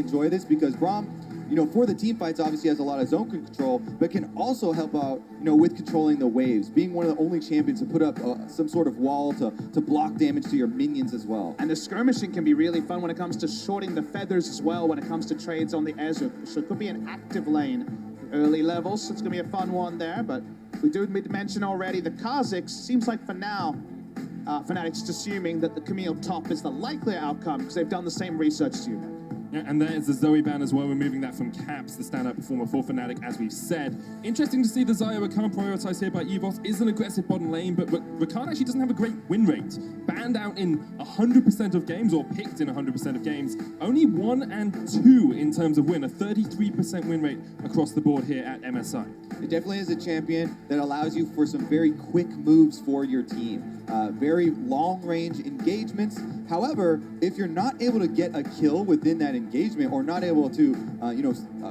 enjoy this because Braum, you know, for the team fights, obviously has a lot of zone control, but can also help out, you know, with controlling the waves, being one of the only champions to put up some sort of wall to block damage to your minions as well. And the skirmishing can be really fun when it comes to shorting the feathers as well, when it comes to trades on the Ezra. So it could be an active lane early levels, so it's going to be a fun one there, but we do mention already the Kazakhs. Seems like for now, Fnatic's assuming that the Camille top is the likely outcome because they've done the same research as you. Yeah, and there's the Zoe ban as well, removing that from Caps, the standout performer for Fnatic, as we've said. Interesting to see the Xayah Rakan prioritized here by EVS. Is an aggressive bottom lane, but Rakan actually doesn't have a great win rate. Banned out in 100% of games, or picked in 100% of games. Only 1 and 2 in terms of win, a 33% win rate across the board here at MSI. It definitely is a champion that allows you for some very quick moves for your team. Very long-range engagements. However, if you're not able to get a kill within that engagement or not able to,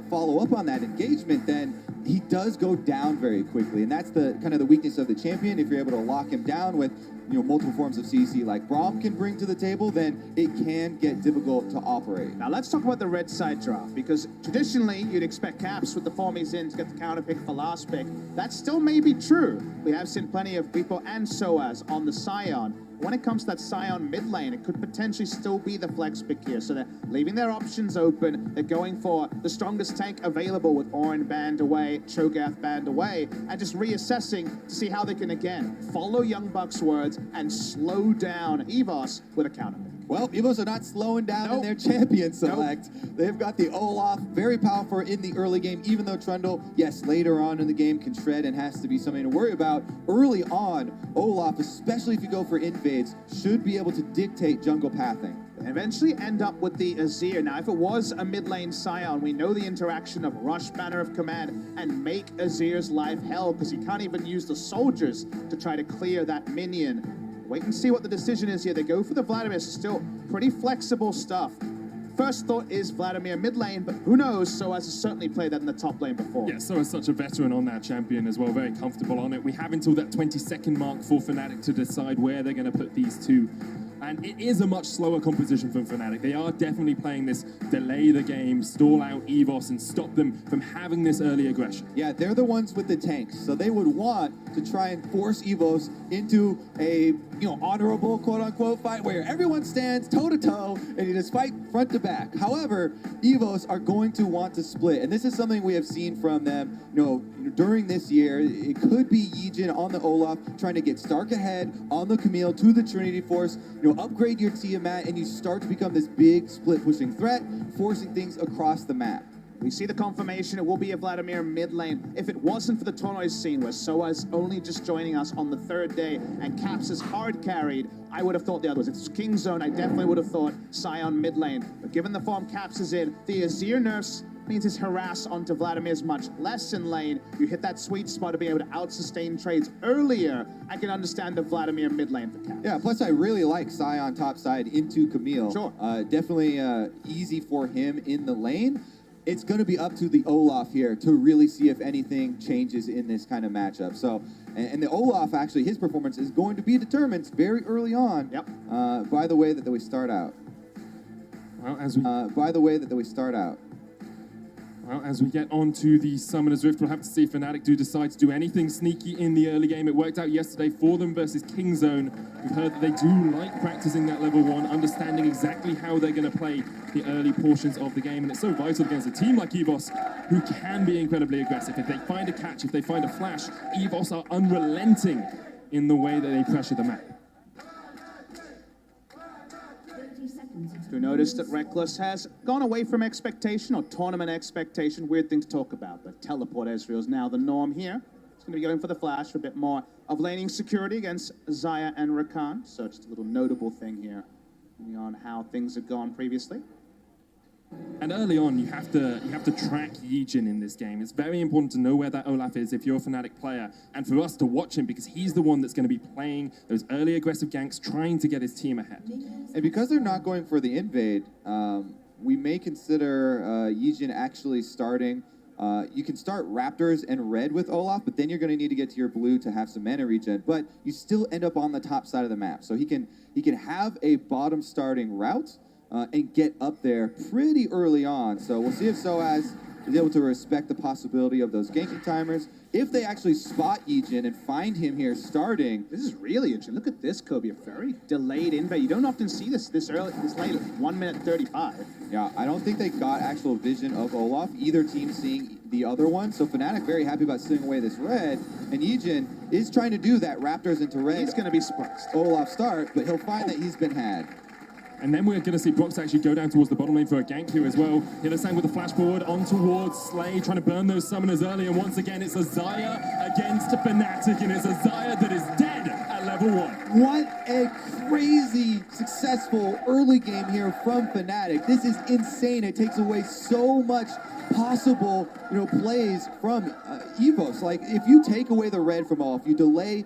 follow up on that engagement, then he does go down very quickly. And that's the kind of the weakness of the champion. If you're able to lock him down with, you know, multiple forms of CC like Braum can bring to the table, then it can get difficult to operate. Now let's talk about the red side draft, because traditionally you'd expect Caps with the form he's in to get the counter pick for last pick. That still may be true. We have seen plenty of Bippo and Soaz on the Sion. When it comes to that Sion mid lane, it could potentially still be the flex pick here. So they're leaving their options open. They're going for the strongest tank available with Orin banned away, Cho'Gath banned away, and just reassessing to see how they can, again, follow Young Buck's words and slow down EVS with a counter pick. Well, EVOS are not slowing down in their champion select. They've got the Olaf, very powerful in the early game, even though Trundle, yes, later on in the game can shred and has to be something to worry about. Early on, Olaf, especially if you go for invades, should be able to dictate jungle pathing. And eventually end up with the Azir. Now, if it was a mid lane Sion, we know the interaction of Rush, Banner of Command, and make Azir's life hell, because he can't even use the soldiers to try to clear that minion. Wait and see what the decision is here. They go for the Vladimir. It's still pretty flexible stuff. First thought is Vladimir mid lane, but who knows? Soaz has certainly played that in the top lane before. Yeah, Soaz is such a veteran on that champion as well, very comfortable on it. We have until that 20-second mark for Fnatic to decide where they're going to put these two. And it is a much slower composition from Fnatic. They are definitely playing this delay the game, stall out EVOS, and stop them from having this early aggression. Yeah, they're the ones with the tanks, so they would want to try and force EVOS into a, honorable quote-unquote fight where everyone stands toe-to-toe and you just fight front to back. However, EVOS are going to want to split, and this is something we have seen from them, during this year. It could be Yijin on the Olaf trying to get Stark ahead on the Camille to the Trinity Force, upgrade your Tiamat, and you start to become this big split-pushing threat, forcing things across the map. We see the confirmation. It will be a Vladimir mid lane. If it wasn't for the Tonoise scene where Soaz only just joining us on the third day and Caps is hard carried, I would have thought the other was. If it's King Zone, I definitely would have thought Sion mid lane. But given the form Caps is in, the Azir nerfs means his harass onto Vladimir's much less in lane. You hit that sweet spot to be able to out-sustain trades earlier. I can understand the Vladimir mid lane for Caps. Yeah, plus I really like Sion top side into Camille. Sure. Definitely easy for him in the lane. It's going to be up to the Olaf here to really see if anything changes in this kind of matchup. So, and the Olaf, actually, his performance is going to be determined very early on. Yep. By the way that we start out. Well, as we get onto the Summoner's Rift, we'll have to see if Fnatic do decide to do anything sneaky in the early game. It worked out yesterday for them versus King Zone. We've heard that they do like practicing that level 1, understanding exactly how they're going to play the early portions of the game. And it's so vital against a team like EVOS, who can be incredibly aggressive. If they find a catch, if they find a flash, EVOS are unrelenting in the way that they pressure the map. You notice that Reckless has gone away from expectation or tournament expectation. Weird thing to talk about, but teleport Ezreal is now the norm here. He's going to be going for the flash for a bit more of laning security against Xayah and Rakan. So just a little notable thing here on how things have gone previously. And early on, you have to track Yijin in this game. It's very important to know where that Olaf is if you're a Fnatic player, and for us to watch him because he's the one that's going to be playing those early aggressive ganks, trying to get his team ahead. And because they're not going for the invade, we may consider Yijin actually starting. You can start Raptors and Red with Olaf, but then you're going to need to get to your blue to have some mana regen. But you still end up on the top side of the map, so he can have a bottom starting route. and get up there pretty early on. So we'll see if Soaz is able to respect the possibility of those ganking timers. If they actually spot Yijin and find him here starting. This is really interesting. Look at this, Kobe. A very delayed invade. You don't often see this early, this late. 1 minute 35. Yeah, I don't think they got actual vision of Olaf, either team seeing the other one. So Fnatic very happy about stealing away this red. And Yijin is trying to do that Raptors into red. He's going to be surprised. Olaf start, but he'll find that he's been had. And then we're going to see Brox actually go down towards the bottom lane for a gank here as well. Hillisang with the flash forward on towards Slay, trying to burn those summoners early. And once again, it's a Xayah against a Fnatic, and it's a Xayah that is dead at level 1. What a crazy, successful early game here from Fnatic. This is insane. It takes away so much possible, plays from EVOS. Like, if you take away the red from Olaf, you delay,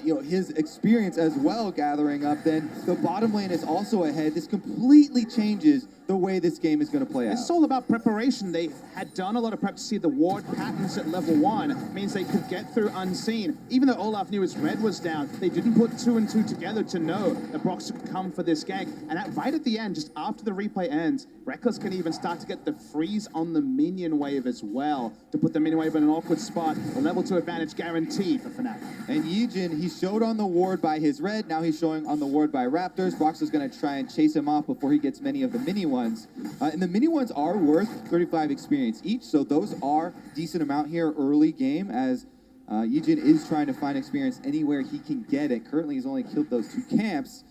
his experience as well gathering up, then the bottom lane is also ahead. This completely changes the way this game is going to play out. It's all about preparation. They had done a lot of prep to see the ward patterns at level 1. It means they could get through unseen. Even though Olaf knew his red was down, they didn't put 2 and 2 together to know that Brox could come for this gank. And right at the end, just after the replay ends, Reckless can even start to get the freeze on the minion wave as well to put the minion wave in an awkward spot. A level 2 advantage guaranteed for Fnatic. And Yijin, he showed on the ward by his red. Now he's showing on the ward by Raptors. Brox is going to try and chase him off before he gets many of the mini ones. And the mini ones are worth 35 experience each, so those are decent amount here early game as Yijin is trying to find experience anywhere he can get it. Currently, he's only killed those 2 camps.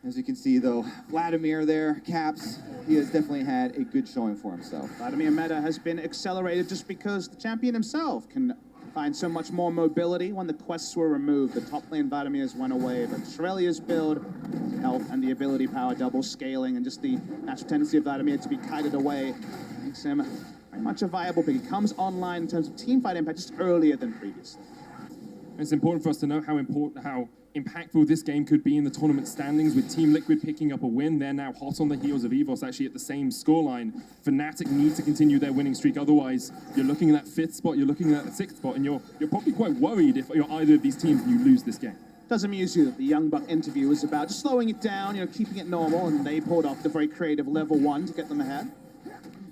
As you can see, though, Vladimir there, caps, he has definitely had a good showing for himself. Vladimir meta has been accelerated just because the champion himself can find so much more mobility when the quests were removed. The top lane Vladimir's went away, but Shrelia's build, health and the ability power double scaling, and just the natural tendency of Vladimir to be kited away makes him very much a viable pick. He comes online in terms of teamfight impact just earlier than previously. It's important for us to know how impactful this game could be in the tournament standings, with Team Liquid picking up a win. They're now hot on the heels of EVOS, actually at the same scoreline. Fnatic need to continue their winning streak, otherwise you're looking at that 5th spot, you're looking at the 6th spot, and you're probably quite worried if you're either of these teams and you lose this game. Does amuse you that the Young Buck interview was about just slowing it down, keeping it normal, and they pulled off the very creative level 1 to get them ahead?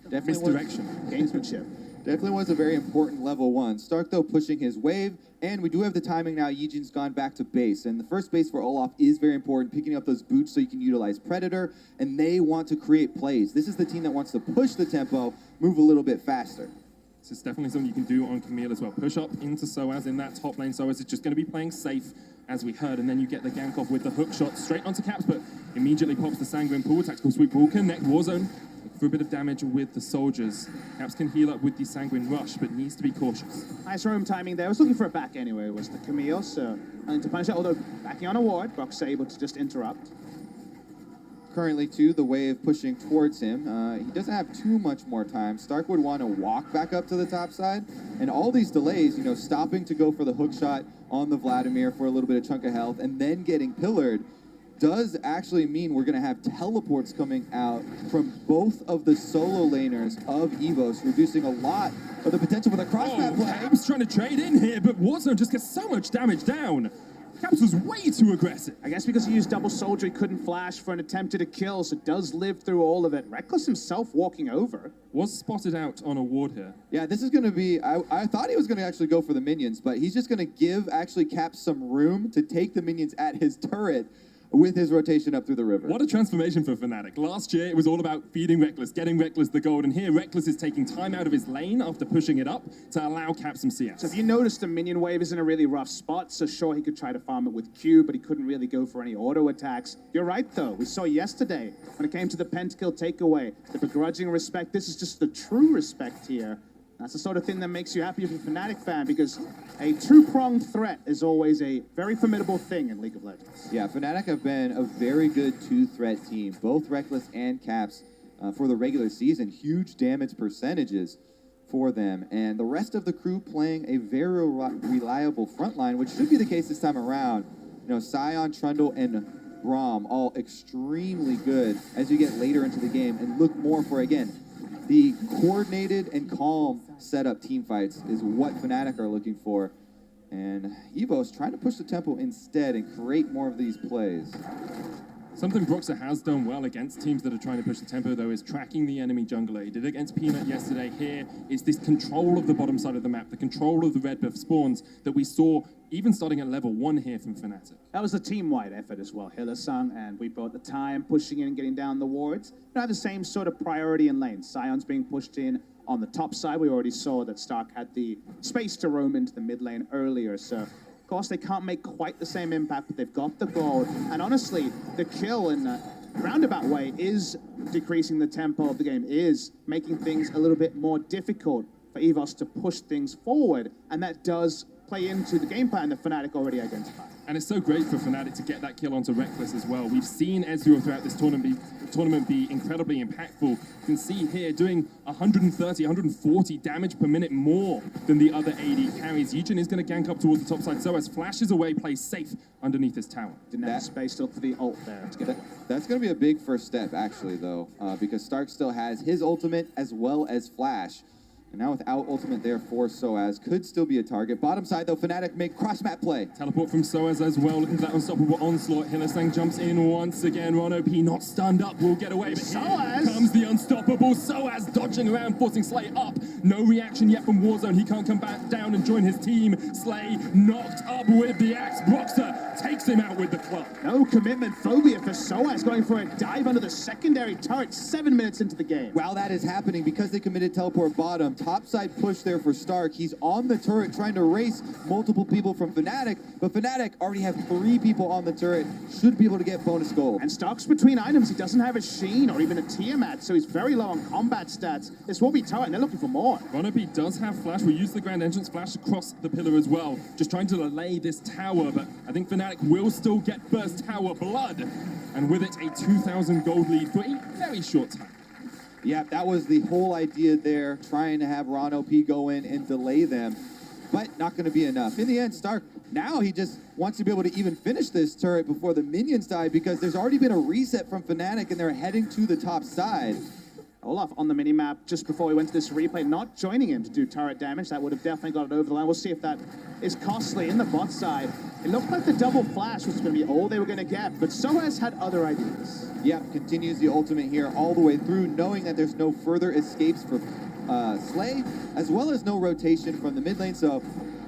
Definitely Misdirection. Gamesmanship. Definitely was a very important level 1. Stark, though, pushing his wave, and we do have the timing now. Yijin's gone back to base, and the first base for Olaf is very important, picking up those boots so you can utilize Predator, and they want to create plays. This is the team that wants to push the tempo, move a little bit faster. This is definitely something you can do on Camille as well. Push up into Soaz in that top lane. Soaz is just going to be playing safe, as we heard, and then you get the gank off with the hook shot straight onto Caps, but immediately pops the Sanguine Pool. Tactical sweep will connect Warzone for a bit of damage with the soldiers. Caps can heal up with the Sanguine Rush, but needs to be cautious. Nice roam timing there. I was looking for a back anyway, was the Camille, so nothing to punish it, although backing on a ward, Brox able to just interrupt. Currently, too, the wave pushing towards him. He doesn't have too much more time. Stark would want to walk back up to the top side, and all these delays, stopping to go for the hook shot on the Vladimir for a little bit of chunk of health, and then getting pillared, does actually mean we're going to have teleports coming out from both of the solo laners of EVOS, reducing a lot of the potential for the cross-map play. Caps trying to trade in here, but Warzone just gets so much damage down. Caps was way too aggressive. I guess because he used double soldier, he couldn't flash for an attempted kill, so does live through all of it. Reckless himself walking over. Was spotted out on a ward here. Yeah, this is going to be, I thought he was going to actually go for the minions, but he's just going to give actually Caps some room to take the minions at his turret with his rotation up through the river. What a transformation for Fnatic. Last year, it was all about feeding Reckless, getting Reckless the gold, and here Reckless is taking time out of his lane after pushing it up to allow Cap some CS. So if you notice, the minion wave is in a really rough spot, so sure, he could try to farm it with Q, but he couldn't really go for any auto attacks. You're right, though. We saw yesterday, when it came to the pentakill takeaway, the begrudging respect. This is just the true respect here. That's the sort of thing that makes you happy if you're a Fnatic fan, because a two-pronged threat is always a very formidable thing in League of Legends. Yeah, Fnatic have been a very good two-threat team, both Reckless and Caps for the regular season. Huge damage percentages for them, and the rest of the crew playing a very reliable front line, which should be the case this time around. Sion, Trundle, and Braum all extremely good as you get later into the game and look more for, again, the coordinated and calm setup team fights is what Fnatic are looking for. And EVOS trying to push the tempo instead and create more of these plays. Something Broxer has done well against teams that are trying to push the tempo, though, is tracking the enemy jungler. He did it against Peanut yesterday. Here is this control of the bottom side of the map, the control of the red buff spawns that we saw even starting at level 1 here from Fnatic. That was a team-wide effort as well. Hiller-sung and Weepo at the time, pushing in and getting down the wards. They have the same sort of priority in lane. Sion's being pushed in on the top side. We already saw that Stark had the space to roam into the mid lane earlier, so of course, they can't make quite the same impact, but they've got the gold. And honestly, the kill in a roundabout way is decreasing the tempo of the game, is making things a little bit more difficult for EVOS to push things forward. And that does play into the game plan that Fnatic already identified. And it's so great for Fnatic to get that kill onto Reckless as well. We've seen Ezreal throughout this tournament be incredibly impactful. You can see here doing 130, 140 damage per minute more than the other AD carries. Yijin is going to gank up towards the top side. So as flashes away, plays safe underneath his tower. Didn't have space to look for the ult there. That's going to be a big first step, actually, though, because Stark still has his ultimate as well as Flash. And now without ultimate there for Soaz, could still be a target. Bottom side, though, Fnatic make cross-map play. Teleport from Soaz as well, looking for that unstoppable onslaught. Hiller-sung jumps in once again. Ron OP not stunned up, will get away, but Soaz! Here comes the unstoppable Soaz, dodging around, forcing Slay up. No reaction yet from Warzone. He can't come back down and join his team. Slay knocked up with the axe. Broxer takes him out with the club. No commitment phobia for Soaz, going for a dive under the secondary turret 7 minutes into the game. While that is happening, because they committed teleport bottom, topside push there for Stark. He's on the turret trying to race multiple people from Fnatic, but Fnatic already have 3 people on the turret, should be able to get bonus gold. And Stark's between items. He doesn't have a Sheen or even a Tiamat, so he's very low on combat stats. This will be turret, and they're looking for more. Ron OP does have Flash. We use the Grand Entrance Flash across the pillar as well, just trying to delay this tower, but I think Fnatic will still get first tower blood, and with it, a 2,000 gold lead for a very short time. Yeah, that was the whole idea there, trying to have Ron OP go in and delay them, but not going to be enough. In the end, Stark, now he just wants to be able to even finish this turret before the minions die, because there's already been a reset from Fnatic, and they're heading to the top side. Olaf on the minimap just before we went to this replay, not joining him to do turret damage. That would have definitely got it over the line. We'll see if that is costly. In the bot side, it looked like the double flash was going to be all they were going to get, but Soaz had other ideas. Yep, continues the ultimate here all the way through, knowing that there's no further escapes for Slay, as well as no rotation from the mid lane, so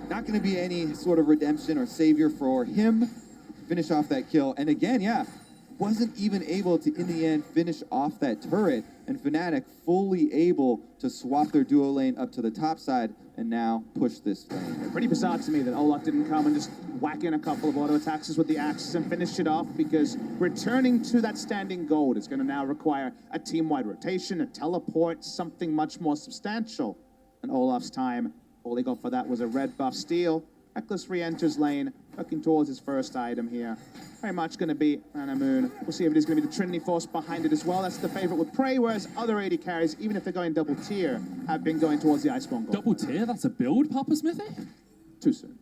not going to be any sort of redemption or savior for him. Finish off that kill, and again, yeah, wasn't even able to, in the end, finish off that turret, and Fnatic fully able to swap their duo lane up to the top side and now push this lane. Pretty bizarre to me that Olaf didn't come and just whack in a couple of auto attacks with the axes and finish it off, because returning to that standing gold is going to now require a team-wide rotation, a teleport, something much more substantial. And Olaf's time, all he got for that was a red buff steal. Reckless re-enters lane, looking towards his first item here. Very much going to be Anna Moon. We'll see if it is going to be the Trinity Force behind it as well. That's the favorite with Prey, whereas other AD carries, even if they're going double tier, have been going towards the Iceborne gold. Double tier? That's a build, Papa Smithy? Too soon.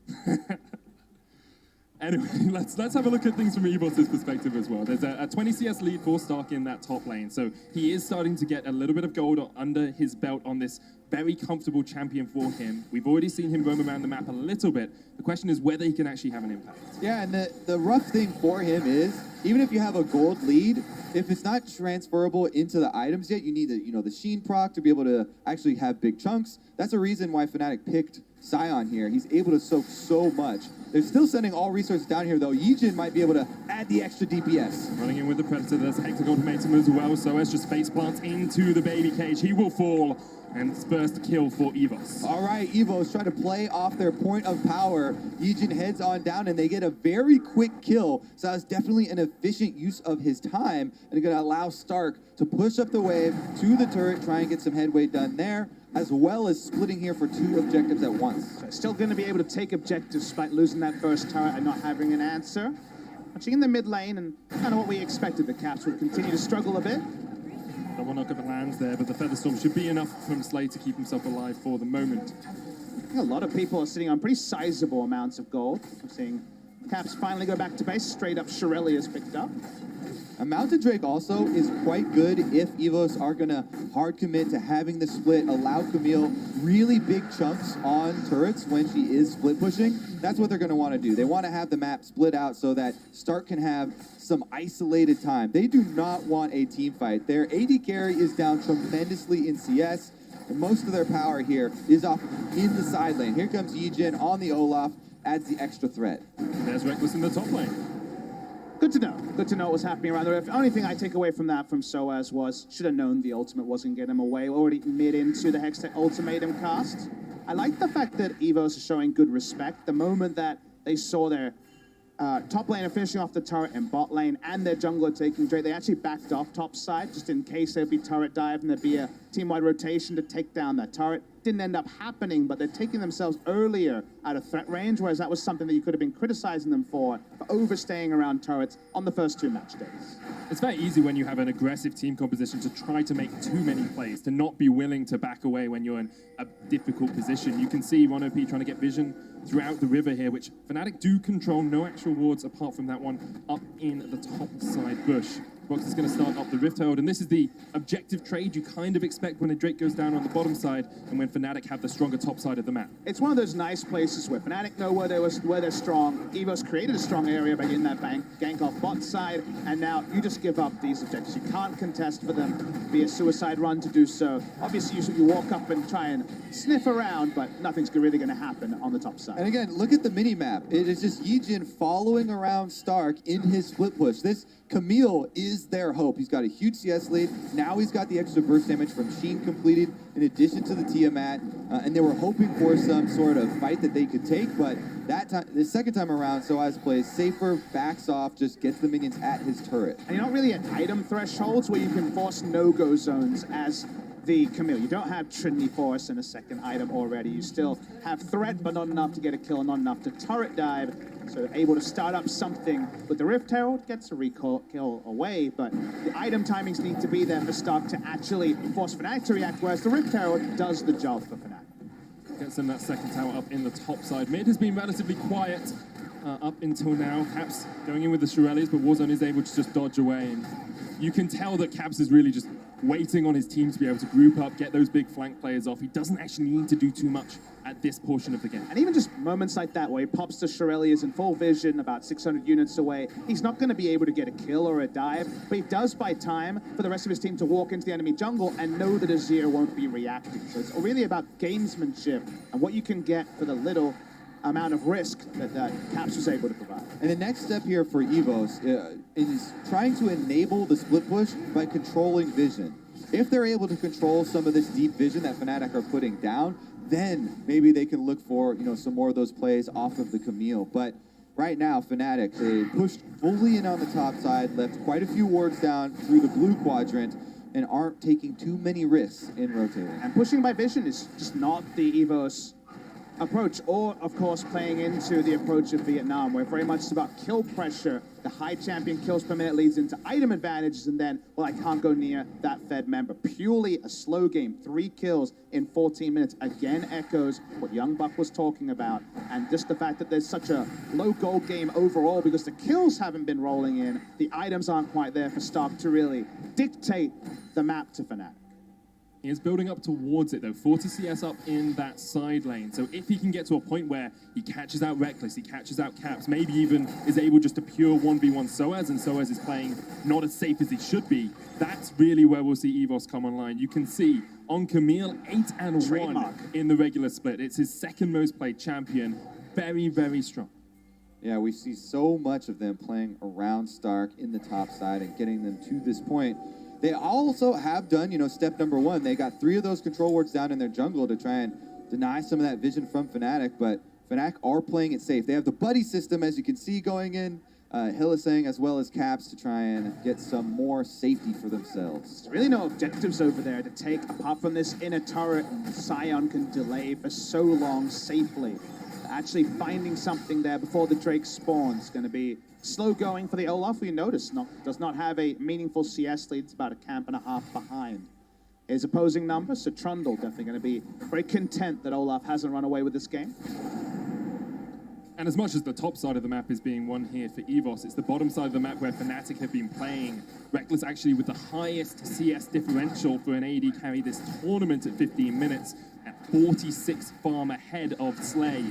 Anyway, let's have a look at things from EVOS' perspective as well. There's a 20 CS lead for Stark in that top lane, so he is starting to get a little bit of gold under his belt on this very comfortable champion for him. We've already seen him roam around the map a little bit. The question is whether he can actually have an impact. Yeah, and the rough thing for him is, even if you have a gold lead, if it's not transferable into the items yet, you need the Sheen proc to be able to actually have big chunks. That's a reason why Fnatic picked Sion here. He's able to soak so much. They're still sending all resources down here, though. Yijin might be able to add the extra DPS. Running in with the Predator, there's a Hectic Ultimatum as well, so as just face plants into the baby cage. He will fall, and it's first kill for EVOS. All right, EVOS try to play off their point of power. Yijin heads on down, and they get a very quick kill. So that's definitely an efficient use of his time, and going to allow Stark to push up the wave to the turret, try and get some headway done there, as well as splitting here for 2 objectives at once. So still going to be able to take objectives despite losing that first turret and not having an answer. Watching in the mid lane, and kind of what we expected, the Caps would continue to struggle a bit. Double knock of it lands there, but the Featherstorm should be enough from Slay to keep himself alive for the moment. I think a lot of people are sitting on pretty sizable amounts of gold. I'm seeing Caps finally go back to base. Straight up Shirelli is picked up. A Mounted Drake also is quite good if EVOS are going to hard commit to having the split, allow Camille really big chunks on turrets when she is split pushing. That's what they're going to want to do. They want to have the map split out so that Stark can have some isolated time. They do not want a team fight. Their AD carry is down tremendously in CS, and most of their power here is off in the side lane. Here comes Yijin on the Olaf, adds the extra threat. There's Reckless in the top lane. Good to know. Good to know what was happening around the rift. The only thing I take away from that from Soaz was, should have known the ultimate wasn't getting him away. Already mid into the Hextech ultimatum cast. I like the fact that EVOS is showing good respect. The moment that they saw their top laner finishing off the turret in bot lane and their jungler taking Drake, they actually backed off top side just in case there'd be turret dive and there'd be a team-wide rotation to take down that turret. Didn't end up happening, but they're taking themselves earlier out of threat range, whereas that was something that you could have been criticizing them for overstaying around turrets on the first 2 match days. It's very easy when you have an aggressive team composition to try to make too many plays, to not be willing to back away when you're in a difficult position. You can see Ron OP trying to get vision throughout the river here, which Fnatic do control. No actual wards apart from that one up in the top side bush. Box is going to start up the Rift Herald, and this is the objective trade you kind of expect when a Drake goes down on the bottom side and when Fnatic have the stronger top side of the map. It's one of those nice places where Fnatic know where they're strong. EVOS created a strong area by getting that gank off bot side, and now you just give up these objectives. You can't contest for them, be a suicide run to do so. Obviously, you walk up and try and sniff around, but nothing's really going to happen on the top side. And again, look at the mini-map. It is just Yijin following around Stark in his split push. This Camille is their hope. He's got a huge CS lead. Now he's got the extra burst damage from Sheen completed in addition to the Tiamat. And they were hoping for some sort of fight that they could take, but that time, the second time around, Soaz plays safer, backs off, just gets the minions at his turret. And you're not really at item thresholds where you can force no-go zones as the Camille. You don't have Trinity Force in a second item already. You still have threat, but not enough to get a kill, not enough to turret dive. So they're able to start up something with the Rift Herald, gets a recall kill away, but the item timings need to be there for Stark to actually force Fnatic to react, whereas the Rift Herald does the job for Fnatic. Gets them that second tower up in the top side. Mid has been relatively quiet up until now. Caps going in with the Shirelles, but Warzone is able to just dodge away. And you can tell that Caps is really just waiting on his team to be able to group up, get those big flank players off. He doesn't actually need to do too much at this portion of the game. And even just moments like that where he pops to Shirelles in full vision, about 600 units away, he's not going to be able to get a kill or a dive, but he does buy time for the rest of his team to walk into the enemy jungle and know that Azir won't be reacting. So it's really about gamesmanship and what you can get for the little amount of risk that Caps was able to provide. And the next step here for EVOS is trying to enable the split push by controlling vision. If they're able to control some of this deep vision that Fnatic are putting down, then maybe they can look for, you know, some more of those plays off of the Camille. But right now, Fnatic, they pushed fully in on the top side, left quite a few wards down through the blue quadrant, and aren't taking too many risks in rotating. And pushing by vision is just not the EVOS approach, or of course playing into the approach of Vietnam, where very much it's about kill pressure. The high champion kills per minute leads into item advantages, and then, well, I can't go near that fed member. Purely a slow game, 3 kills in 14 minutes, again echoes what Young Buck was talking about, and just the fact that there's such a low gold game overall because the kills haven't been rolling in, the items aren't quite there for Stark to really dictate the map to Fnatic. He is building up towards it, though. 40 CS up in that side lane. So if he can get to a point where he catches out Reckless, he catches out Caps, maybe even is able just to pure 1v1 Soaz, and Soaz is playing not as safe as he should be, that's really where we'll see EVOS come online. You can see on Camille, 8-1 in the regular split. It's his second most played champion. Very, very strong. Yeah, we see so much of them playing around Stark in the top side and getting them to this point. They also have done, you know, step number 1. They got 3 of those control wards down in their jungle to try and deny some of that vision from Fnatic, but Fnatic are playing it safe. They have the buddy system, as you can see, going in, Hillisang as well as Caps to try and get some more safety for themselves. There's really no objectives over there to take, apart from this inner turret Sion can delay for so long safely. Actually finding something there before the Drake spawns is going to be slow going for the Olaf. We notice does not have a meaningful CS lead. It's about a camp and a half behind his opposing number. So Trundle definitely going to be very content that Olaf hasn't run away with this game. And as much as the top side of the map is being won here for EVOS, it's the bottom side of the map where Fnatic have been playing. Reckless actually with the highest CS differential for an AD carry this tournament at 15 minutes, at 46 farm ahead of Slay.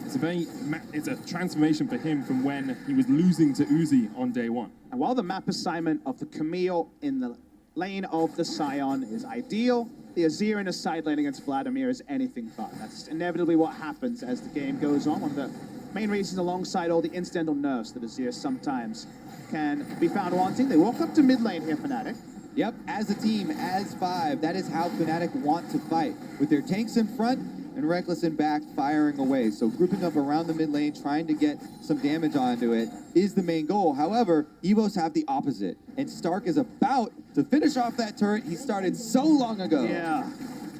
It's a transformation for him from when he was losing to Uzi on day one. And while the map assignment of the Camille in the lane of the Scion is ideal, the Azir in a side lane against Vladimir is anything but. That's inevitably what happens as the game goes on. One of the main reasons alongside all the incidental nerfs that Azir sometimes can be found wanting. They walk up to mid lane here, Fnatic. Yep, as a team, as 5, that is how Fnatic want to fight. With their tanks in front and Reckless in back firing away. So grouping up around the mid lane, trying to get some damage onto it is the main goal. However, EVOS have the opposite. And Stark is about to finish off that turret he started so long ago. Yeah,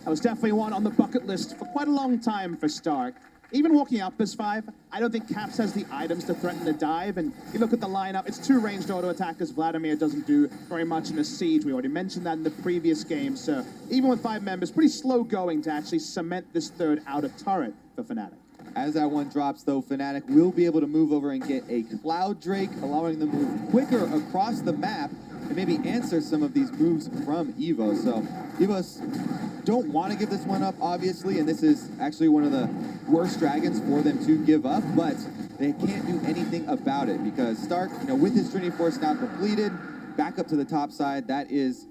that was definitely one on the bucket list for quite a long time for Stark. Even walking up as 5, I don't think Caps has the items to threaten the dive. And you look at the lineup, it's 2 ranged auto attackers. Vladimir doesn't do very much in a siege. We already mentioned that in the previous game. So even with 5 members, pretty slow going to actually cement this third outer turret for Fnatic. As that one drops, though, Fnatic will be able to move over and get a Cloud Drake, allowing them to move quicker across the map and maybe answer some of these moves from EVOS. So EVOS don't want to give this one up, obviously, and this is actually one of the worst dragons for them to give up, but they can't do anything about it because Stark, with his Trinity Force now completed, back up to the top side, that is,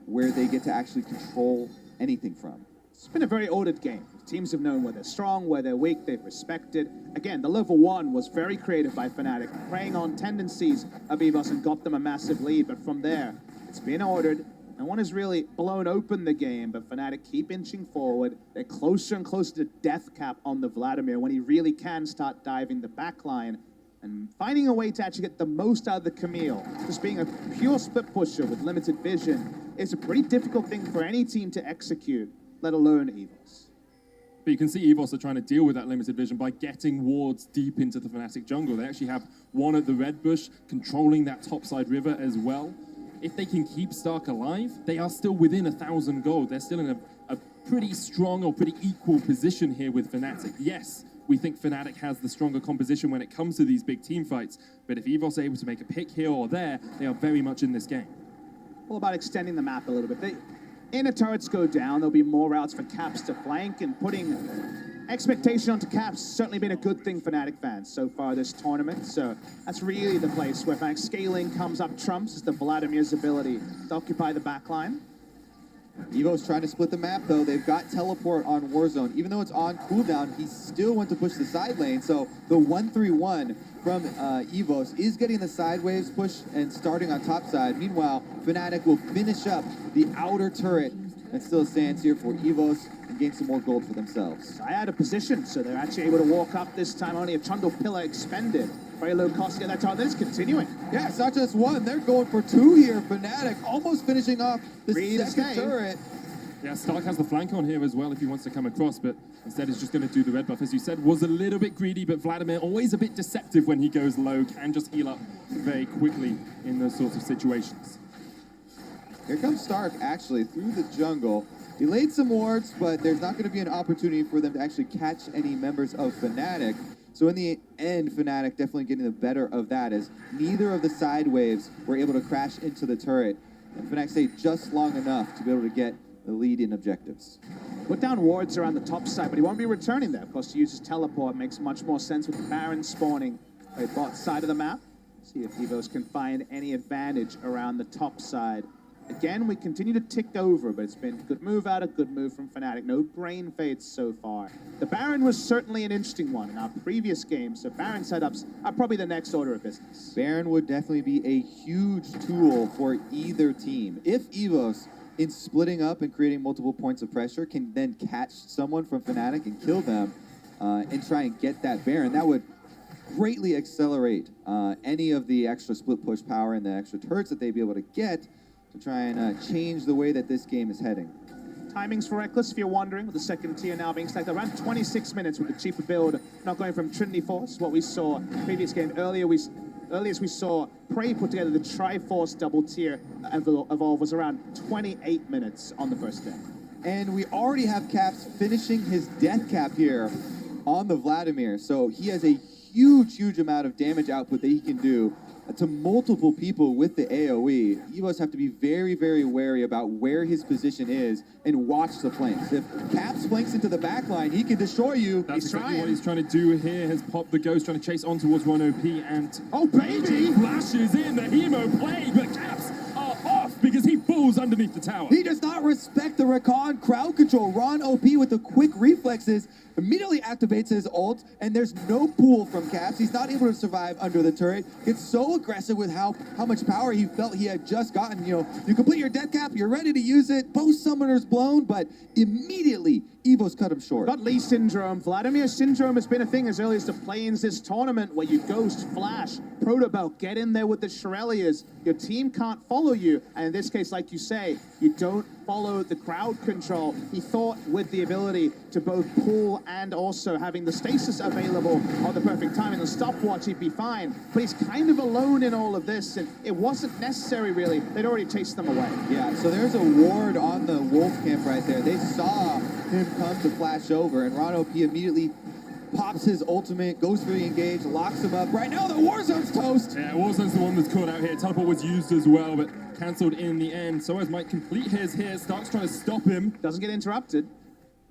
where they get to actually control anything from. It's been a very ordered game. Teams have known where they're strong, where they're weak, they've respected. Again, the level 1 was very creative by Fnatic, preying on tendencies of EVOS and got them a massive lead, but from there, it's been ordered. No one has really blown open the game, but Fnatic keep inching forward. They're closer and closer to death cap on the Vladimir when he really can start diving the backline and finding a way to actually get the most out of the Camille. Just being a pure split pusher with limited vision is a pretty difficult thing for any team to execute, let alone EVOS. But you can see EVOS are trying to deal with that limited vision by getting wards deep into the Fnatic jungle. They actually have one at the red bush, controlling that topside river as well. If they can keep Stark alive, they are still within 1,000 gold. They're still in a pretty strong or pretty equal position here with Fnatic. Yes, we think Fnatic has the stronger composition when it comes to these big team fights, but if EVOS are able to make a pick here or there, they are very much in this game. All about extending the map a little bit. Inner turrets go down, there'll be more routes for Caps to flank, and putting expectation onto Caps has certainly been a good thing for Fnatic fans so far this tournament. So that's really the place where Fnatic scaling comes up trumps, is the Vladimir's ability to occupy the backline. EVO's trying to split the map, though. They've got teleport on Warzone. Even though it's on cooldown, he still went to push the side lane. So the 1-3-1 from EVOS is getting the sideways push and starting on top side. Meanwhile, Fnatic will finish up the outer turret that still stands here for EVOS and gain some more gold for themselves. I had a position, so they're actually able to walk up this time. Only a Trundle Pillar expended. Very low cost to get that target. Then it's continuing. Yeah, it's not just one. They're going for 2 here. Fnatic almost finishing off the second turret. Yeah, Stark has the flank on here as well if he wants to come across, but instead he's just going to do the red buff. As you said, was a little bit greedy, but Vladimir, always a bit deceptive when he goes low, can just heal up very quickly in those sorts of situations. Here comes Stark, actually, through the jungle. He laid some wards, but there's not going to be an opportunity for them to actually catch any members of Fnatic. So in the end, Fnatic definitely getting the better of that, as neither of the side waves were able to crash into the turret. And Fnatic stayed just long enough to be able to get the lead in objectives. Put down wards around the top side, but he won't be returning there. Of course, to use his teleport makes much more sense with the Baron spawning right bot side of the map. See if EVOS can find any advantage around the top side. Again, we continue to tick over, but it's been a good move out, a good move from Fnatic. No brain fades so far. The Baron was certainly an interesting one in our previous game, so Baron setups are probably the next order of business. Baron would definitely be a huge tool for either team. If EVOS, in splitting up and creating multiple points of pressure, can then catch someone from Fnatic and kill them and try and get that Baron, that would greatly accelerate any of the extra split push power and the extra turrets that they'd be able to get to try and change the way that this game is heading. Timings for Reckless, if you're wondering, with the second tier now being stacked around 26 minutes with the cheaper build, not going from Trinity Force, what we saw previous game. Earliest we saw Prey put together the Triforce double tier evolve was around 28 minutes on the first day. And we already have Caps finishing his death cap here on the Vladimir. So he has a huge amount of damage output that he can do to multiple people with the AoE. EVOs have to be very wary about where his position is and watch the flanks. If Caps flanks into the back line, he can destroy you. That's exactly what he's trying to do here. Has popped the Ghost, trying to chase on towards 1OP, and oh baby, flashes in the Hemo play, but Caps are off because he falls underneath the tower. He does not respect the Recon crowd control. Ron OP with the quick reflexes immediately activates his ult, and there's no pool from Caps. He's not able to survive under the turret. Gets so aggressive with how much power he felt he had just gotten. You know, you complete your death cap, you're ready to use it, both summoners blown, but immediately Evo's cut him short. Got Lee syndrome. Vladimir syndrome has been a thing as early as the play-ins this tournament, where you Ghost, Flash, Protobelt, get in there with the Shirelias. Your team can't follow you, and in this case, like you say, you don't follow the crowd control. He thought with the ability to both pull and also having the stasis available on the perfect time and the stopwatch, he'd be fine. But he's kind of alone in all of this, and it wasn't necessary, really. They'd already chased them away. Yeah, so there's a ward on the Wolf camp right there. They saw him come to flash over, and Ron OP immediately pops his ultimate, goes for the engage, locks him up. Right now, the Warzone's toast. Yeah, Warzone's the one that's caught out here. Teleport was used as well, but cancelled in the end. Soaz might complete his here. Stark's trying to stop him. Doesn't get interrupted.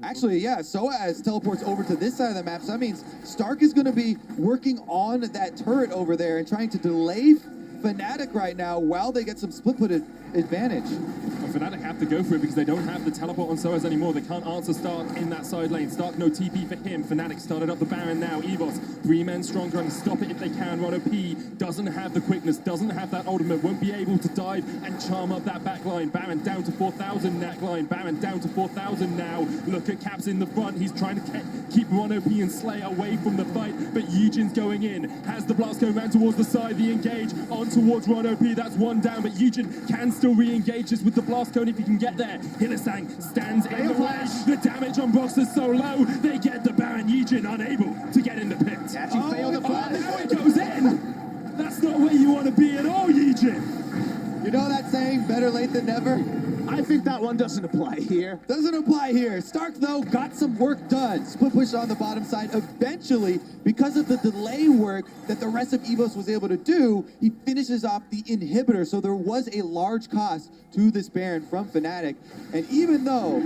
Actually, yeah, Soaz teleports over to this side of the map, so that means Stark is going to be working on that turret over there and trying to delay Fnatic right now while they get some split-footed advantage. Well, Fnatic have to go for it because they don't have the teleport on Soaz anymore. They can't answer Stark in that side lane. Stark, no TP for him. Fnatic started up the Baron now. EVOS, 3 men strong, trying to stop it if they can. Ron OP doesn't have the quickness, doesn't have that ultimate, won't be able to dive and charm up that back line. Baron down to 4,000 neck line. Baron down to 4,000 now. Look at Caps in the front. He's trying to keep Ron OP and Slay away from the fight, but Eugen's going in. Has the blast going round towards the side, the engage on towards Ron OP. That's one down, but Eugen can still re-engage this with the blast cone if he can get there. Hylissang stands in the way. The damage on Box is so low. They get the Baron. Eugen unable to get in the pit. Actually failed the flash. Now it goes in. That's not where you want to be at all, Eugen. You know that saying, better late than never? I think that one doesn't apply here. Doesn't apply here. Stark, though, got some work done. Split push on the bottom side. Eventually, because of the delay work that the rest of EVOS was able to do, he finishes off the inhibitor. So there was a large cost to this Baron from Fnatic. And even though,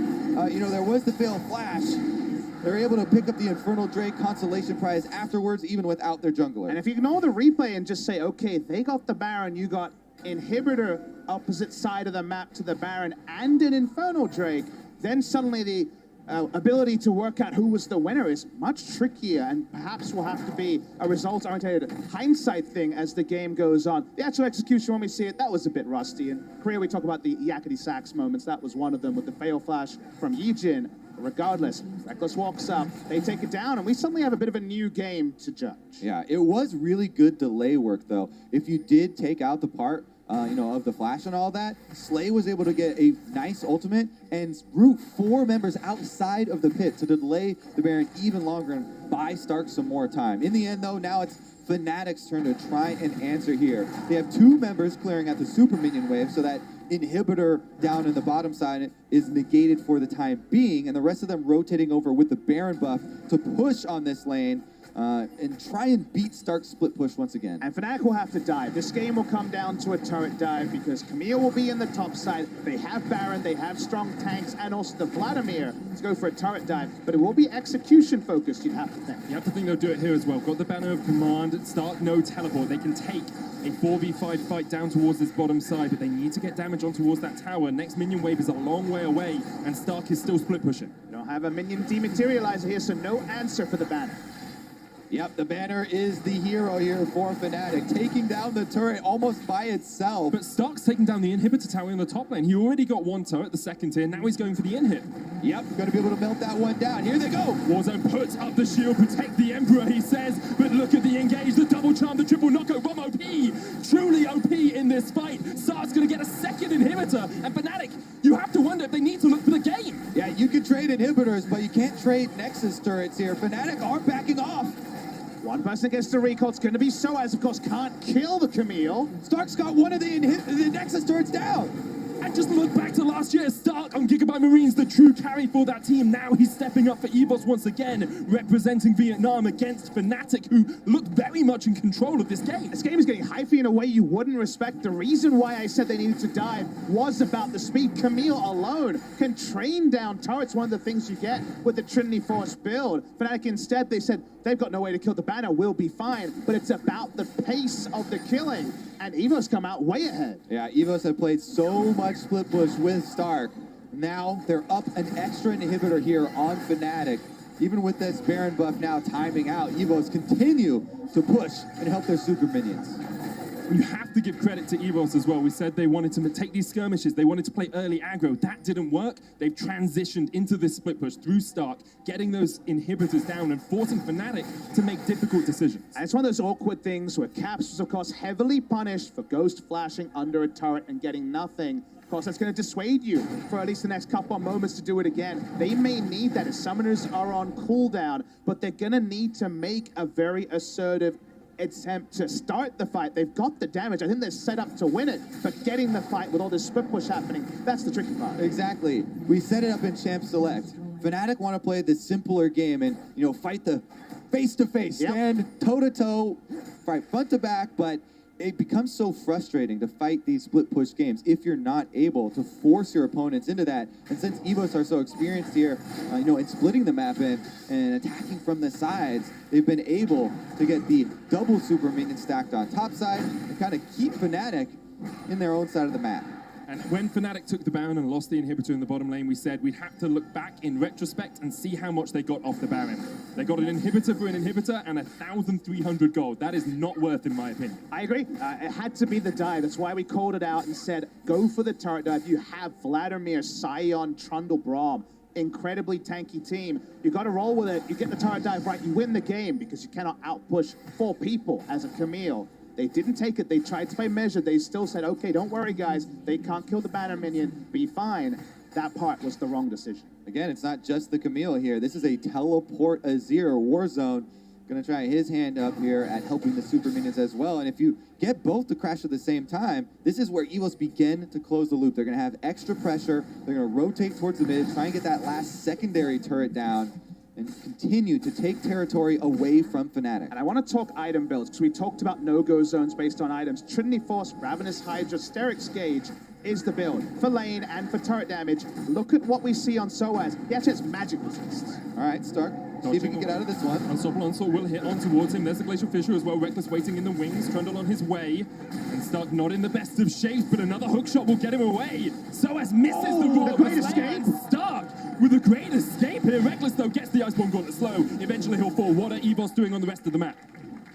you know, there was the failed flash, they're able to pick up the Infernal Drake consolation prize afterwards, even without their jungler. And if you ignore the replay and just say, okay, they got the Baron, you got inhibitor opposite side of the map to the Baron and an Infernal Drake, then suddenly the ability to work out who was the winner is much trickier, and perhaps will have to be a result-oriented hindsight thing as the game goes on. The actual execution, when we see it, that was a bit rusty. In Korea, we talk about the yakety sax moments. That was one of them with the fail flash from Eugen. Regardless, Reckless walks up, they take it down, and we suddenly have a bit of a new game to judge. Yeah, it was really good delay work, though. If you did take out the part, you know, of the flash and all that, Slay was able to get a nice ultimate and root 4 members outside of the pit to delay the Baron even longer and buy Stark some more time. In the end, though, now it's Fnatic's turn to try and answer here. They have 2 members clearing at the super minion wave, so that inhibitor down in the bottom side is negated for the time being, and the rest of them rotating over with the Baron buff to push on this lane and try and beat Stark's split push once again. And Fnatic will have to dive. This game will come down to a turret dive because Camille will be in the top side. They have Baron, they have strong tanks, and also the Vladimir to go for a turret dive. But it will be execution focused, you'd have to think. You have to think they'll do it here as well. Got the banner of command, Stark no teleport. They can take a 4v5 fight down towards this bottom side, but they need to get damage on towards that tower. Next minion wave is a long way away, and Stark is still split pushing. We don't have a minion dematerializer here, so no answer for the banner. Yep, the banner is the hero here for Fnatic, taking down the turret almost by itself. But Stark's taking down the inhibitor tower in the top lane. He already got 1 turret, the second tier, now he's going for the inhib. Yep, gonna be able to melt that one down. Here they go. Warzone puts up the shield, protect the Emperor, he says, but look at the engage, the double charm, the triple knockout from OP. Truly OP in this fight. Stark's gonna get a second inhibitor, and Fnatic, you have to wonder if they need to look for the game. Yeah, you can trade inhibitors, but you can't trade Nexus turrets here. Fnatic are backing off. One person gets the recall. It's going to be Soaz, of course, can't kill the Camille. Stark's got one of the Nexus turrets down. And just look back to last year, Stark on Gigabyte Marines, the true carry for that team. Now he's stepping up for EVOS once again, representing Vietnam against Fnatic, who looked very much in control of this game. This game is getting hyphy in a way you wouldn't respect. The reason why I said they needed to dive was about the speed. Camille alone can train down turrets, one of the things you get with the Trinity Force build. Fnatic instead, they said they've got no way to kill the banner, we'll be fine, but it's about the pace of the killing, and EVOS come out way ahead. Yeah, EVOS have played so much split push with Stark. Now they're up an extra inhibitor here on Fnatic. Even with this Baron buff now timing out, EVOS continue to push and help their super minions. You have to give credit to EVOS as well. We said they wanted to take these skirmishes. They wanted to play early aggro. That didn't work. They've transitioned into this split push through Stark, getting those inhibitors down and forcing Fnatic to make difficult decisions. And it's one of those awkward things where Caps was, of course, heavily punished for ghost flashing under a turret and getting nothing. Of course, that's going to dissuade you for at least the next couple of moments to do it again. They may need that as summoners are on cooldown, but they're going to need to make a very assertive attempt to start the fight. They've got the damage. I think they're set up to win it, but getting the fight with all this split push happening, that's the tricky part. Exactly. We set it up in Champ Select. Fnatic want to play the simpler game and, you know, fight the face-to-face, stand toe-to-toe, fight front to back, but it becomes so frustrating to fight these split push games if you're not able to force your opponents into that. And since EVOS are so experienced here, you know, in splitting the map and attacking from the sides, they've been able to get the double super minion stacked on top side and kind of keep Fnatic in their own side of the map. And when Fnatic took the Baron and lost the inhibitor in the bottom lane, we said we'd have to look back in retrospect and see how much they got off the Baron. They got an inhibitor for an inhibitor and 1,300 gold. That is not worth, in my opinion. I agree. It had to be the dive. That's why we called it out and said, go for the turret dive. You have Vladimir, Sion, Trundle, Braum. Incredibly tanky team. You got to roll with it. You get the turret dive right, you win the game because you cannot outpush 4 people as a Camille. They didn't take it. They tried to play measured. They still said, okay, don't worry, guys. They can't kill the banner minion. Be fine. That part was the wrong decision. Again, it's not just the Camille here. This is a teleport Azir Warzone. Going to try his hand up here at helping the super minions as well. And if you get both to crash at the same time, this is where EVOS begin to close the loop. They're going to have extra pressure. They're going to rotate towards the mid, try and get that last secondary turret down, and continue to take territory away from Fnatic. And I want to talk item builds, because we talked about no-go zones based on items. Trinity Force, Ravenous Hydra, Sterix Gauge is the build for lane and for turret damage. Look at what we see on Soaz. He actually has magic resists. All right, Stark. See if we can get out of this one. Unstoppable Onslaught will hit on towards him. There's the Glacial Fissure as well. Reckless waiting in the wings. Trundle on his way. And Stark not in the best of shapes, but another hook shot will get him away. Soaz misses the Roar of great the escape. Stark with a great escape here. Reckless, though, gets the Iceborne Gauntlet slow. Eventually he'll fall. What are EVOS doing on the rest of the map?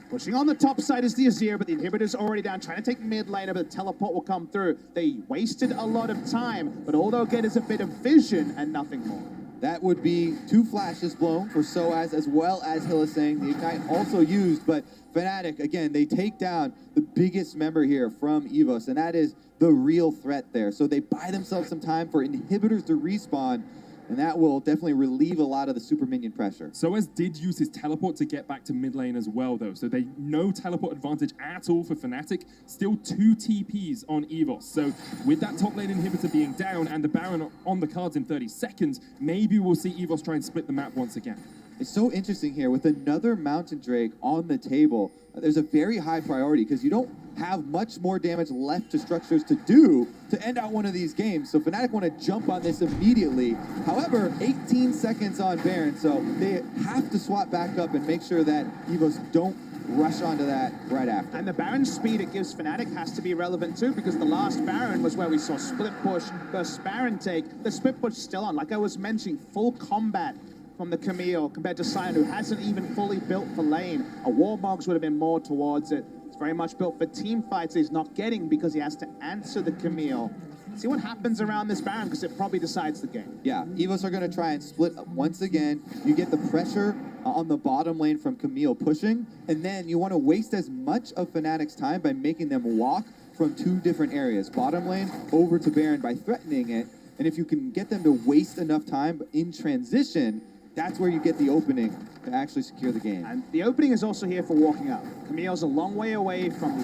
Pushing on the top side is the Azir, but the inhibitor's already down, trying to take mid lane, but the teleport will come through. They wasted a lot of time, but all they'll get is a bit of vision and nothing more. That would be 2 flashes blown for Soaz as well as Hylissang. The Ignite also used, but Fnatic, again, they take down the biggest member here from EVOS, and that is the real threat there. So they buy themselves some time for inhibitors to respawn, and that will definitely relieve a lot of the super minion pressure. Soaz did use his teleport to get back to mid lane as well, though. So they no teleport advantage at all for Fnatic. Still 2 TPs on EVOS. So with that top lane inhibitor being down and the Baron on the cards in 30 seconds, maybe we'll see EVOS try and split the map once again. It's so interesting here with another Mountain Drake on the table. There's a very high priority because you don't have much more damage left to structures to do to end out one of these games. So Fnatic want to jump on this immediately. However, 18 seconds on Baron, so they have to swap back up and make sure that EVOS don't rush onto that right after. And the Baron speed it gives Fnatic has to be relevant too, because the last Baron was where we saw split push versus Baron take. The split push still on, like I was mentioning, full combat from the Camille compared to Sion, who hasn't even fully built for lane. A Warmogs would have been more towards it. It's very much built for team fights he's not getting because he has to answer the Camille. See what happens around this Baron, because it probably decides the game. Yeah, EVOS are going to try and split once again. You get the pressure on the bottom lane from Camille pushing, and then you want to waste as much of Fnatic's time by making them walk from 2 different areas. Bottom lane over to Baron by threatening it, and if you can get them to waste enough time in transition, that's where you get the opening to actually secure the game. And the opening is also here for walking up. Camille's a long way away from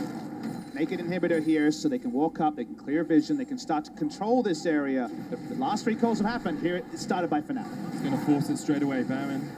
the naked inhibitor here so they can walk up, they can clear vision, they can start to control this area. The last recalls have happened. Here it started by Fnatic. He's going to force it straight away. Baron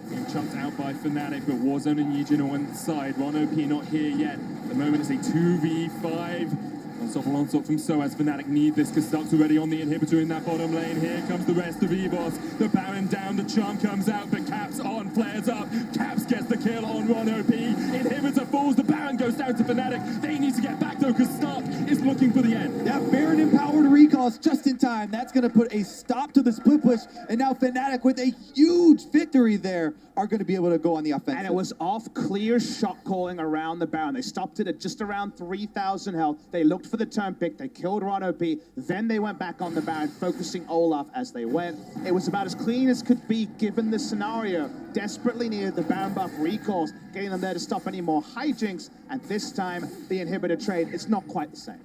being chucked out by Fnatic, but Warzone and Yijin on one side. Ron OP not here yet. At the moment it's a 2v5. Non-stop from Soaz. Fnatic need this because Stuck's already on the inhibitor in that bottom lane. Here comes the rest of EVOS. The Baron down, the charm comes out, but Caps on, flares up. Caps gets the kill on Ron OP. Inhibitor falls, the Baron goes down to Fnatic. They need to get back though because Stuck is looking for the end. That Baron empowered recalls just in time. That's going to put a stop to the split push. And now Fnatic with a huge victory there are going to be able to go on the offensive. And it was off clear shot calling around the Baron. They stopped it at just around 3,000 health. They looked for the turn pick. They killed Ron OP. Then they went back on the Baron, focusing Olaf as they went. It was about as clean as could be given the scenario. Desperately needed the Baron buff recalls, getting them there to stop any more hijinks. And this time, the inhibitor trade, it's not quite the same.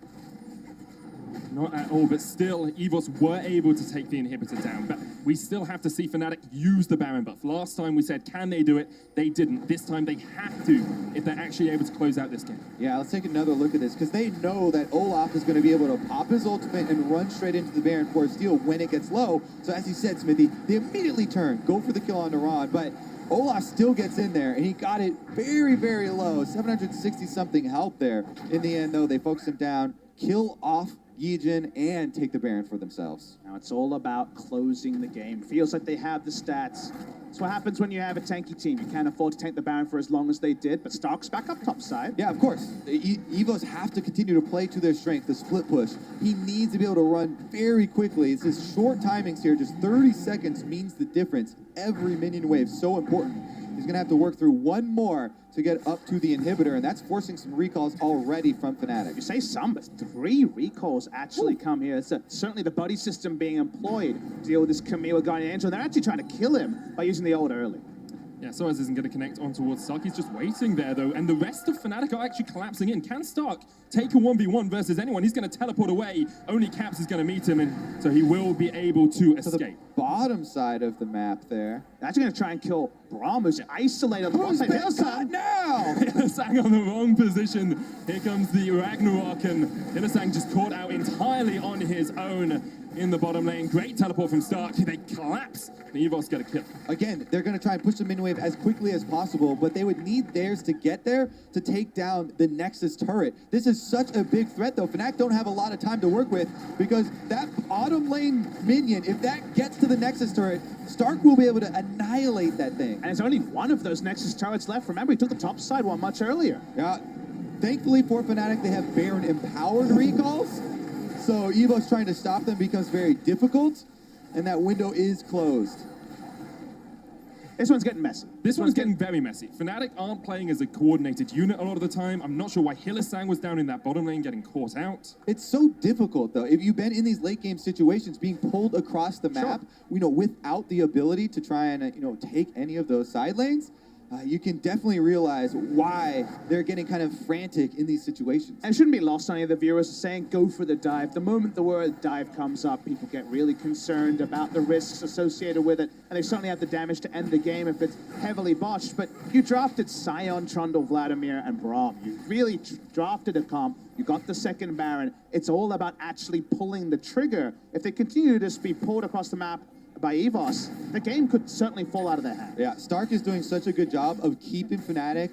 Not at all, but still, EVOS were able to take the inhibitor down. But we still have to see Fnatic use the Baron buff. Last time we said, can they do it? They didn't. This time they have to if they're actually able to close out this game. Yeah, let's take another look at this, because they know that Olaf is going to be able to pop his ultimate and run straight into the Baron for a steal when it gets low. So as you said, Smithy, they immediately turn, go for the kill on Ron, but Olaf still gets in there, and he got it very, very low, 760-something health there. In the end, though, they focus him down, kill off Yijin, and take the Baron for themselves. Now it's all about closing the game. Feels like they have the stats. That's what happens when you have a tanky team. You can't afford to tank the Baron for as long as they did, but Stark's back up top side. Yeah, of course. The EVOs have to continue to play to their strength, the split push. He needs to be able to run very quickly. It's his short timings here, just 30 seconds means the difference. Every minion wave, so important. He's going to have to work through one more to get up to the inhibitor, and that's forcing some recalls already from Fnatic. You say some, but 3 recalls actually come here. It's certainly the buddy system being employed to deal with this Camille Guardian Angel. They're actually trying to kill him by using the ult early. Yeah, Soaz isn't going to connect on towards Stark. He's just waiting there, though. And the rest of Fnatic are actually collapsing in. Can Stark take a 1v1 versus anyone? He's going to teleport away. Only Caps is going to meet him, and so he will be able to escape. The bottom side of the map there. They're actually going to try and kill Braum, who's isolated on the wrong side. Hillsang now! Hillsang on the wrong position. Here comes the Ragnarok, and Hillsang just caught out entirely on his own in the bottom lane. Great teleport from Stark. They collapse. The EVOS get a kill. Again, they're going to try and push the minion wave as quickly as possible, but they would need theirs to get there to take down the Nexus turret. This is such a big threat, though. Fnatic don't have a lot of time to work with, because that bottom lane minion, if that gets to the Nexus turret, Stark will be able to annihilate that thing. And there's only one of those Nexus turrets left. Remember, he took the top side one much earlier. Yeah. Thankfully for Fnatic, they have Baron empowered recalls, so EVO's trying to stop them becomes very difficult, and that window is closed. This one's getting messy. This one's getting very messy. Fnatic aren't playing as a coordinated unit a lot of the time. I'm not sure why Hillsang was down in that bottom lane getting caught out. It's so difficult, though. If you've been in these late game situations, being pulled across the map, without the ability to try and, take any of those side lanes, you can definitely realize why they're getting kind of frantic in these situations. And it shouldn't be lost on any of the viewers saying, go for the dive. The moment the word dive comes up, people get really concerned about the risks associated with it, and they certainly have the damage to end the game if it's heavily botched. But you drafted Sion, Trundle, Vladimir, and Braum. You really drafted a comp. You got the second Baron. It's all about actually pulling the trigger. If they continue to just be pulled across the map by EVOS, the game could certainly fall out of their hands. Yeah, Stark is doing such a good job of keeping Fnatic,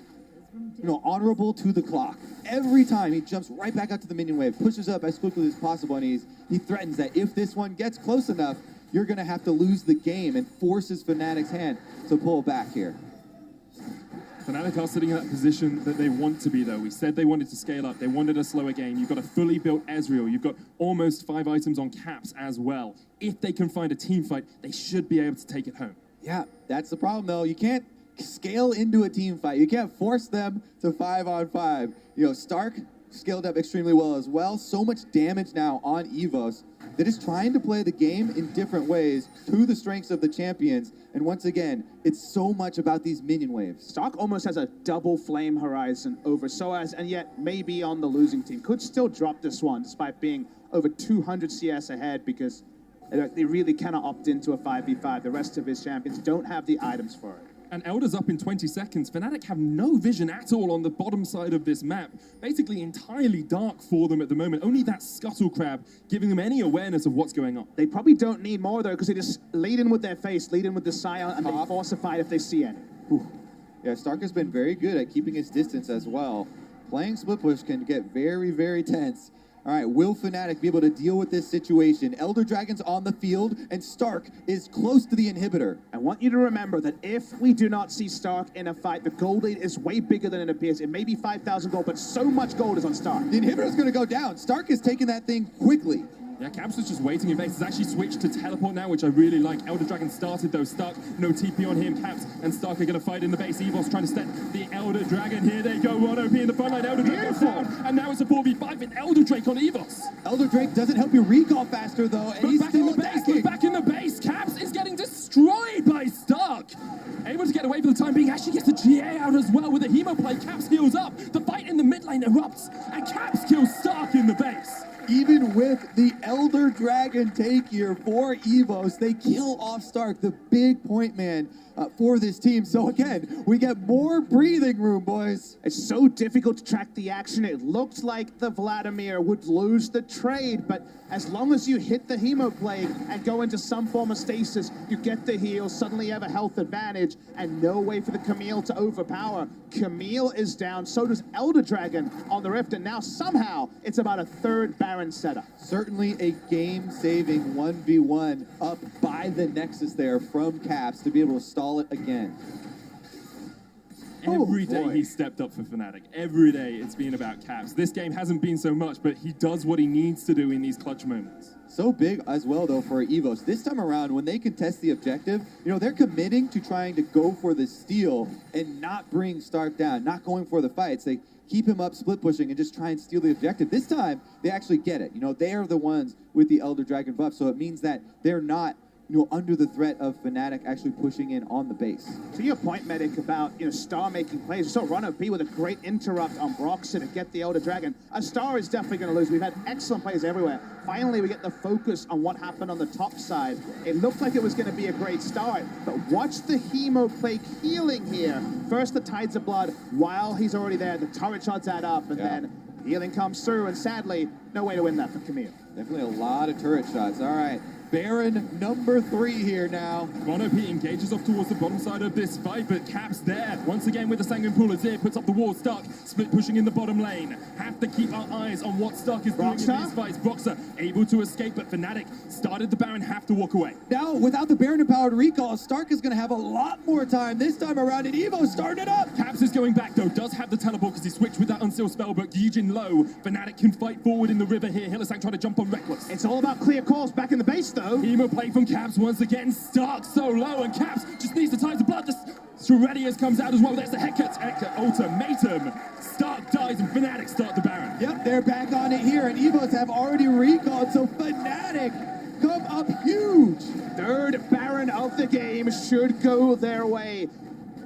honorable to the clock. Every time he jumps right back out to the minion wave, pushes up as quickly as possible, and he threatens that if this one gets close enough, you're going to have to lose the game, and forces Fnatic's hand to pull back here. Fnatic are sitting in that position that they want to be, though. We said they wanted to scale up. They wanted a slower game. You've got a fully built Ezreal. You've got almost 5 items on Caps as well. If they can find a team fight, they should be able to take it home. Yeah, that's the problem, though. You can't scale into a team fight. You can't force them to 5-on-5. Stark scaled up extremely well as well. So much damage now on EVOS. They're just trying to play the game in different ways to the strengths of the champions. And once again, it's so much about these minion waves. Stark almost has a double flame horizon over Soaz, and yet maybe on the losing team. Could still drop this one despite being over 200 CS ahead, because they really cannot opt into a 5v5. The rest of his champions don't have the items for it. And Elder's up in 20 seconds. Fnatic have no vision at all on the bottom side of this map. Basically entirely dark for them at the moment. Only that scuttle crab giving them any awareness of what's going on. They probably don't need more, though, because they just lead in with their face, lead in with the Scion, and they force a fight if they see any. Yeah, Stark has been very good at keeping his distance as well. Playing split push can get very, very tense. All right, will Fnatic be able to deal with this situation? Elder Dragon's on the field, and Stark is close to the inhibitor. I want you to remember that if we do not see Stark in a fight, the gold lead is way bigger than it appears. It may be 5,000 gold, but so much gold is on Stark. The inhibitor is going to go down. Stark is taking that thing quickly. Yeah, Caps was just waiting in base. He's actually switched to teleport now, which I really like. Elder Dragon started though. Stark, no TP on him. Caps and Stark are going to fight in the base. EVOS trying to step the Elder Dragon. Here they go. 1 OP in the front line. Elder Drake goes down. And now it's a 4v5 with Elder Drake on EVOS. Elder Drake doesn't help you recall faster though, and he's back still in the base. attacking. Look back in the base. Caps is getting destroyed by Stark. Able to get away for the time being. Actually gets the GA out as well with a Hemo play. Caps heals up. The fight in the mid lane erupts. And Caps kills Stark in the base. Even with the Elder Dragon take here for EVOS, they kill off Stark, the big point man for this team. So again, we get more breathing room, boys. It's so difficult to track the action. It looked like the Vladimir would lose the trade, but as long as you hit the Hemo Plague and go into some form of stasis, you get the heal, suddenly you have a health advantage, and no way for the Camille to overpower. Camille is down, so does Elder Dragon on the Rift, and now somehow it's about a third Baron setup. Certainly a game-saving 1v1 up by the Nexus there from Caps to be able to stall it again. Every day he stepped up for Fnatic. Every day it's been about Caps. This game hasn't been so much, but he does what he needs to do in these clutch moments. So big as well, though, for EVOS. This time around, when they contest the objective, you know, they're committing to trying to go for the steal and not bring Stark down, not going for the fights. They keep him up, split pushing, and just try and steal the objective. This time, they actually get it. You know, they are the ones with the Elder Dragon buff, so it means that they're not, you know, under the threat of Fnatic actually pushing in on the base. To your point, Medic, about, you know, Star making plays. You saw Run B with a great interrupt on Broxton to get the Elder Dragon. A Star is definitely going to lose. We've had excellent plays everywhere. Finally, we get the focus on what happened on the top side. It looked like it was going to be a great start, but watch the Hemo Plague healing here. First, the Tides of Blood. While he's already there, the turret shots add up, and then healing comes through, and sadly, no way to win that for Camille. Definitely a lot of turret shots. All right. Baron number 3 here now. Mono P engages off towards the bottom side of this fight, but Caps there. Once again with the Sanguine Pool, Azir puts up the wall. Stark split pushing in the bottom lane. Have to keep our eyes on what Stark is doing in these fights. Broxer able to escape, but Fnatic started the Baron, have to walk away. Now, without the Baron-empowered recall, Stark is going to have a lot more time this time around, and Evo started up. Caps is going back, though. Does have the teleport because he switched with that unsealed spell, but Yijin low. Fnatic can fight forward in the river here. Hylissang trying to jump on Reckless. It's all about clear calls back in the base, though. Hemo play from Caps once again. Stark so low, and Caps just needs the Tides of Blood. The Shuredius comes out as well. There's the Hecate ultimatum. Stark dies, and Fnatic start the Baron. Yep, they're back on it here, and Evos have already recalled, so Fnatic come up huge. Third Baron of the game should go their way.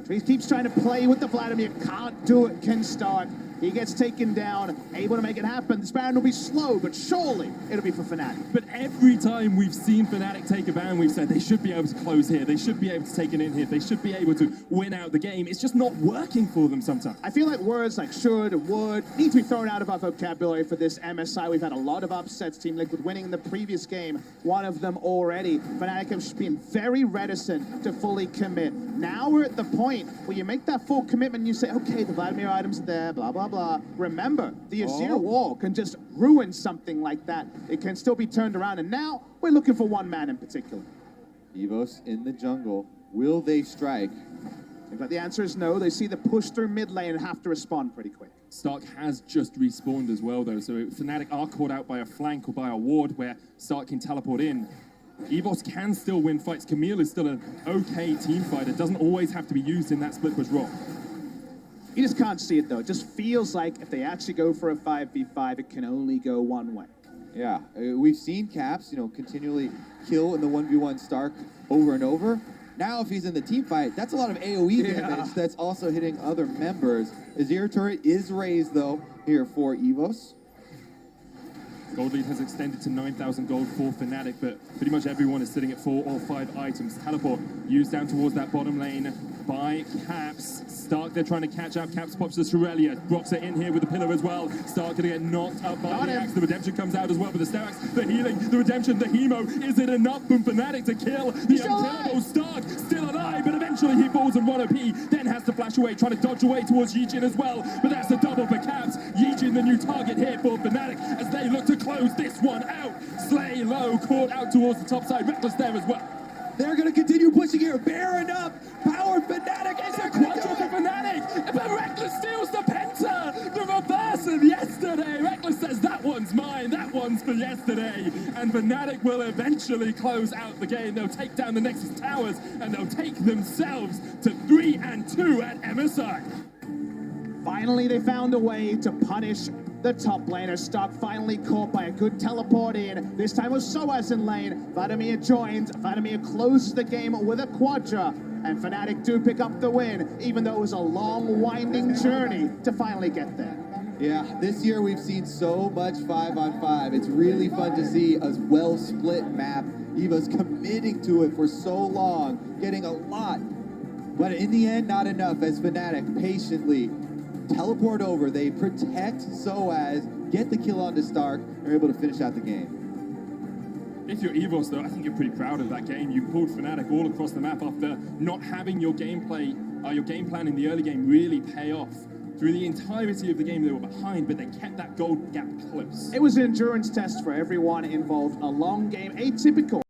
He keeps trying to play with the Vladimir. Can't do it, can start. He gets taken down, able to make it happen. This Baron will be slow, but surely it'll be for Fnatic. But every time we've seen Fnatic take a Baron, we've said they should be able to close here. They should be able to take an in here. They should be able to win out the game. It's just not working for them sometimes. I feel like words like should and would need to be thrown out of our vocabulary for this MSI. We've had a lot of upsets. Team Liquid winning in the previous game, one of them already. Fnatic have been very reticent to fully commit. Now we're at the point where you make that full commitment and you say, okay, the Vladimir items are there, blah, blah, blah. Remember, the Azir wall can just ruin something like that. It can still be turned around, and now we're looking for one man in particular. Evos in the jungle. Will they strike? But the answer is no. They see the push through mid lane and have to respond pretty quick. Stark has just respawned as well, though, so Fnatic are caught out by a flank or by a ward where Stark can teleport in. EVOS can still win fights. Camille is still an okay team fighter. Doesn't always have to be used in that split push role. You just can't see it, though. It just feels like if they actually go for a 5v5, it can only go one way. Yeah, we've seen Caps, you know, continually kill in the 1v1 Stark over and over. Now, if he's in the team fight, that's a lot of AoE damage that's also hitting other members. Azir turret is raised, though, here for EVOS. Gold lead has extended to 9,000 gold for Fnatic, but pretty much everyone is sitting at 4 or 5 items. Teleport used down towards that bottom lane by Caps. Stark, they're trying to catch up. Caps pops the Shrelia. Blocks it in here with the pillar as well. Stark gonna get knocked up by the axe. The redemption comes out as well, but the Sterax, the healing, the redemption, the hemo. Is it enough from Fnatic to kill the unkillable Stark? Still alive, but eventually he falls on 1 OP, then has to flash away, trying to dodge away towards Yijin as well. But that's a double for Caps. Yijin, the new target here for Fnatic, as they look to close this one out. Slay low, caught out towards the top side. Reckless there as well. They're going to continue pushing here. Baron up. Power Fnatic. It's a quadra for Fnatic, but Reckless steals the penta. The reverse of yesterday. Reckless says that one's mine. That one's for yesterday. And Fnatic will eventually close out the game. They'll take down the Nexus towers, and they'll take themselves to 3-2 at MSI. Finally, they found a way to punish the top laner. Stark finally caught by a good teleport in. This time was Soaz in lane. Vladimir joins. Vladimir closes the game with a quadra. And Fnatic do pick up the win, even though it was a long, winding journey to finally get there. Yeah, this year we've seen so much 5-on-5. It's really fun to see a well-split map. EVO's committing to it for so long, getting a lot. But in the end, not enough, as Fnatic patiently teleport over. They protect Soaz, get the kill onto Stark, and are able to finish out the game. If you're EVOS, though, I think you're pretty proud of that game. You pulled Fnatic all across the map after not having your gameplay, your game plan in the early game really pay off. Through the entirety of the game, they were behind, but they kept that gold gap close. It was an endurance test for everyone involved. A long game, atypical.